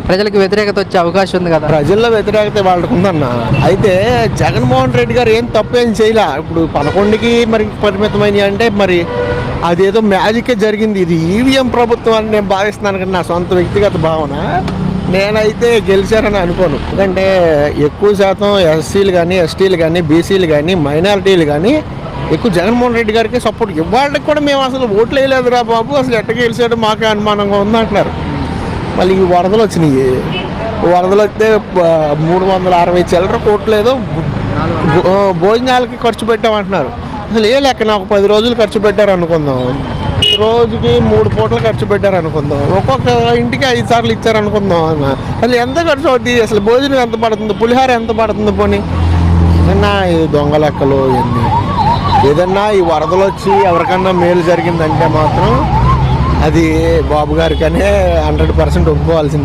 ప్రజలకు వ్యతిరేకత వచ్చే అవకాశం ఉంది కదా. ప్రజల్లో వ్యతిరేకత వాళ్ళకు ఉందన్న. అయితే జగన్మోహన్ రెడ్డి గారు ఏం తప్పేం చేయలే. ఇప్పుడు 11కి మరి పరిమితమైనవి అంటే మరి అదేదో మ్యాజికే జరిగింది. ఇది ఈవీఎం ప్రభుత్వం అని నేను భావిస్తున్నాను, కానీ నా సొంత వ్యక్తిగత భావన. నేనైతే గెలిచారని అనుకోను. ఎందుకంటే ఎక్కువ శాతం ఎస్సీలు కానీ, ఎస్టీలు కానీ, బీసీలు కానీ, మైనారిటీలు కానీ ఎక్కువ జగన్మోహన్ రెడ్డి గారికి సపోర్ట్. ఇవాళకి కూడా మేము అసలు ఓట్లు వేయలేదురా బాబు, అసలు ఎట్ట గెలిచాడో మాకే అనుమానంగా ఉందంటున్నారు. మళ్ళీ ఈ వరదలు వచ్చినాయి. వరదలు వస్తే 360 చిల్లర కోట్లు ఏదో భోజనాలకి ఖర్చు పెట్టామంటున్నారు. అసలు ఏ లెక్క, నాకు 10 రోజులు ఖర్చు పెట్టారు అనుకుందాం, రోజుకి 3 పూటలు ఖర్చు పెట్టారు అనుకుందాం, ఒక్కొక్క ఇంటికి 5 సార్లు ఇచ్చారు అనుకుందాం. అసలు ఎంత ఖర్చు అవుతుంది, అసలు భోజనం ఎంత పడుతుంది, పులిహార ఎంత పడుతుంది? పోనీ ఏదన్నా ఈ దొంగ లెక్కలు ఇవన్నీ. ఏదన్నా ఈ వరదలు వచ్చి ఎవరికన్నా మేలు జరిగిందంటే మాత్రం అది బాబు గారికనే 100% ఒప్పుకోవాల్సింది.